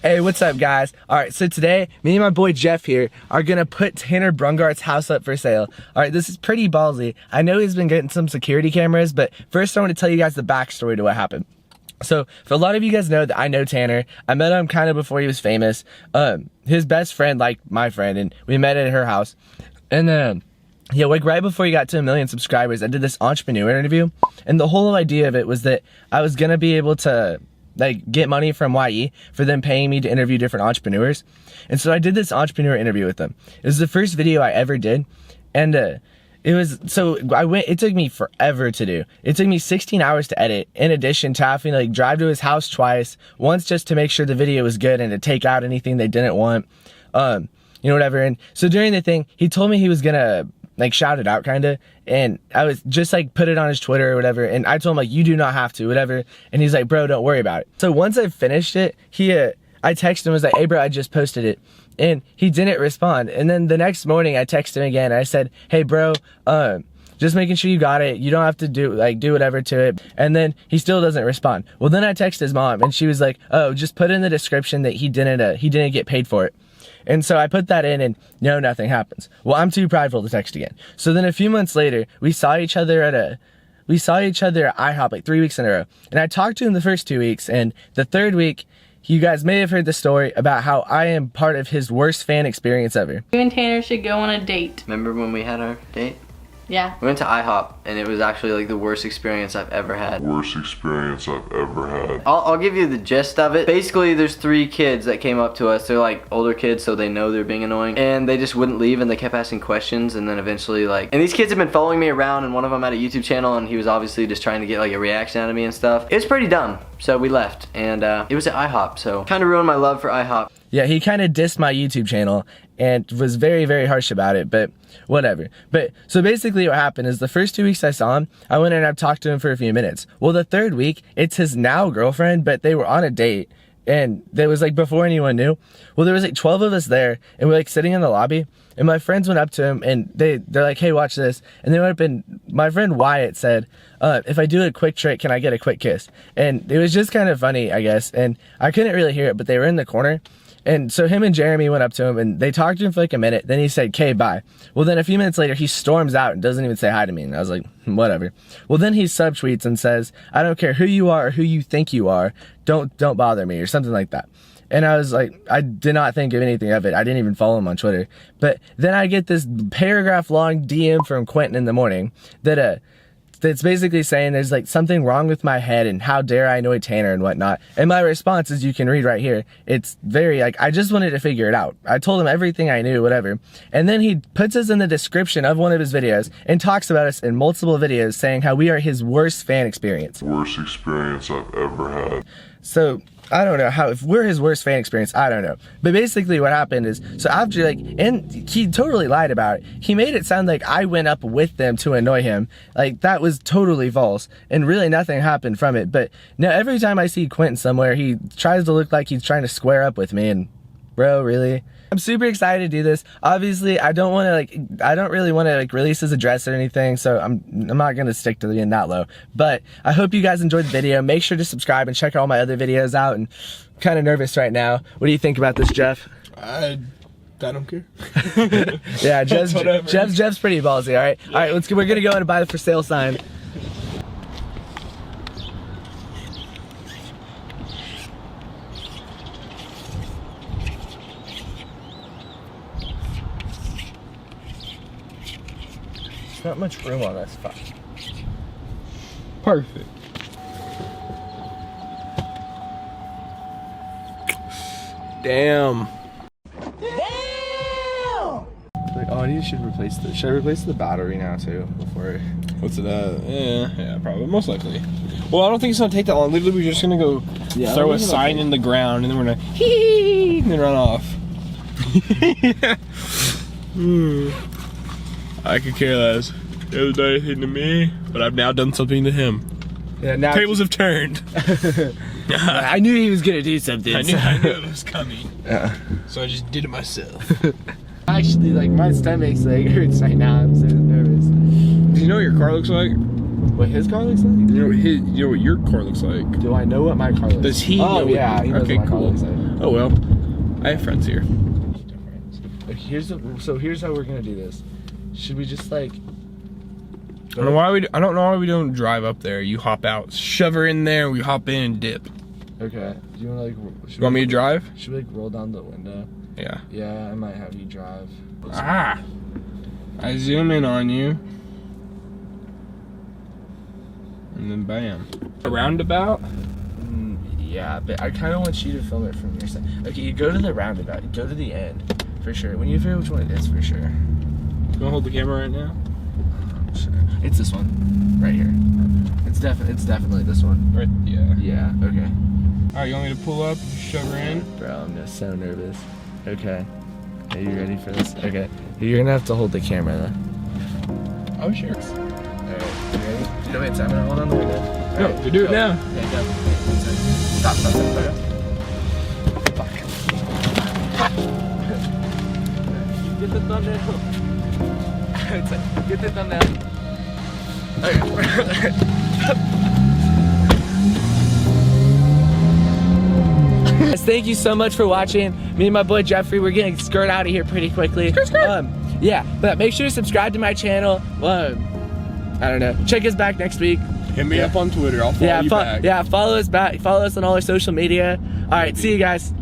Hey, what's up guys? Alright, so today, me and my boy Jeff here are gonna put Tanner Braungardt's house up for sale. Alright, this is pretty ballsy. I know he's been getting some security cameras, but first I want to tell you guys the backstory to what happened. So, for a lot of you guys know that I know Tanner. I met him kind of before he was famous. His best friend, like my friend, and we met at her house. And yeah, like right before he got to 1 million subscribers, I did this entrepreneur interview. And the whole idea of it was that I was gonna be able to like get money from YE for them paying me to interview different entrepreneurs. And so I did this entrepreneur interview with them. It was the first video I ever did. And it took me forever to do. It took me 16 hours to edit, in addition to having to like drive to his house twice, once just to make sure the video was good and to take out anything they didn't want, you know, whatever. And so during the thing, he told me he was gonna like shout it out kinda, and I was just like put it on his Twitter or whatever, and I told him like, you do not have to, whatever. And he's like, bro, don't worry about it. So once I finished it, I texted him, was like, hey bro, I just posted it. And he didn't respond. And then the next morning I texted him again. I said, hey bro, just making sure you got it. You don't have to do whatever to it. And then he still doesn't respond. Well, then I texted his mom and she was like, oh, just put in the description that he didn't get paid for it. And so I put that in and no, nothing happens. Well, I'm too prideful to text again. So then a few months later, we saw each other at IHOP like 3 weeks in a row. And I talked to him the first 2 weeks, and the third week, you guys may have heard the story about how I am part of his worst fan experience ever. You and Tanner should go on a date. Remember when we had our date? Yeah. We went to IHOP and it was actually like the worst experience I've ever had. I'll give you the gist of it. Basically, there's 3 kids that came up to us. They're like older kids, so they know they're being annoying. And they just wouldn't leave and they kept asking questions, and then eventually and these kids have been following me around, and one of them had a YouTube channel and he was obviously just trying to get like a reaction out of me and stuff. It was pretty dumb. So we left, and it was at IHOP, so kind of ruined my love for IHOP. Yeah, he kind of dissed my YouTube channel and was very, very harsh about it, but whatever. But so basically what happened is the first 2 weeks I saw him, I went in and I talked to him for a few minutes. Well, the third week, it's his now girlfriend, but they were on a date, and that was like before anyone knew. Well, there was like 12 of us there, and we're like sitting in the lobby, and my friends went up to him and they're like, hey, watch this. And they went up and my friend Wyatt said, if I do a quick trick, can I get a quick kiss? And it was just kind of funny, I guess. And I couldn't really hear it, but they were in the corner. And so him and Jeremy went up to him and they talked to him for like a minute. Then he said, okay, bye. Well, then a few minutes later, he storms out and doesn't even say hi to me. And I was like, whatever. Well, then he subtweets and says, I don't care who you are or who you think you are. Don't bother me, or something like that. And I was like, I did not think of anything of it. I didn't even follow him on Twitter. But then I get this paragraph long DM from Quentin in the morning that's basically saying there's like something wrong with my head and how dare I annoy Tanner and whatnot. And my response, as you can read right here, it's very like, I just wanted to figure it out. I told him everything I knew, whatever. And then he puts us in the description of one of his videos and talks about us in multiple videos, saying how we are his worst fan experience. Worst experience I've ever had. So I don't know if we're his worst fan experience, I don't know. But basically what happened is, so after and he totally lied about it. He made it sound like I went up with them to annoy him. Like that was totally false, and really nothing happened from it. But now every time I see Quentin somewhere, he tries to look like he's trying to square up with me, and bro, really? I'm super excited to do this. Obviously, I don't really want to release his address or anything, so I'm not gonna stick to being that low. But I hope you guys enjoyed the video. Make sure to subscribe and check all my other videos out. And I'm kind of nervous right now. What do you think about this, Jeff? I don't care. Yeah, Jeff's pretty ballsy. All right, we're gonna go in and buy the for sale sign. There's not much room on this fuck. Perfect. Damn. Oh, you should replace the. Should I replace the battery now too before? What's it at? Yeah, probably, most likely. Well, I don't think it's gonna take that long. Literally, we're just gonna go throw a sign in the ground, and then we're gonna hee and then run off. I could care less. It was anything to me, but I've now done something to him. Yeah, now tables have turned. I knew he was gonna do something. I knew it was coming. Yeah. So I just did it myself. Actually, like, my stomach's like hurts right now. I'm so nervous. Do you know what your car looks like? What his car looks like? You know what your car looks like? Do I know what my car looks like? Does he? Oh, know yeah. What, He knows okay, what my car cool. looks like. Oh well, I have friends here. Here's how we're gonna do this. Should we just like? I don't know why we don't drive up there. You hop out, shove her in there, we hop in and dip. Okay. Do you wanna like? You want me to drive? Should we like roll down the window? Yeah. Yeah, I might have you drive. Ah! I zoom in on you. And then bam. A roundabout? Yeah, but I kind of want you to film it from your side. Okay, you go to the roundabout. You go to the end, for sure. When you figure which one it is, for sure. You wanna hold the camera right now? Sure. It's this one, right here. It's definitely this one. Right, yeah. Yeah. Okay. Alright, you want me to pull up, shove her in? Bro, I'm just so nervous. Okay. Are you ready for this? Okay. You're gonna have to hold the camera though. Oh, sure. Alright, you ready? No, wait, I'm gonna hold on the window. No, Alright, you do it go. now. Okay, go. Stop. Okay. Fuck. Get the thumbnail. Get the thumbnail. Okay. Guys, thank you so much for watching. Me and my boy Jeffrey, we're getting skirt out of here pretty quickly. Yeah, but make sure to subscribe to my channel. I don't know. Check us back next week. Hit me up on Twitter. I'll follow you back. Yeah, follow us back. Follow us on all our social media. All right, see you guys.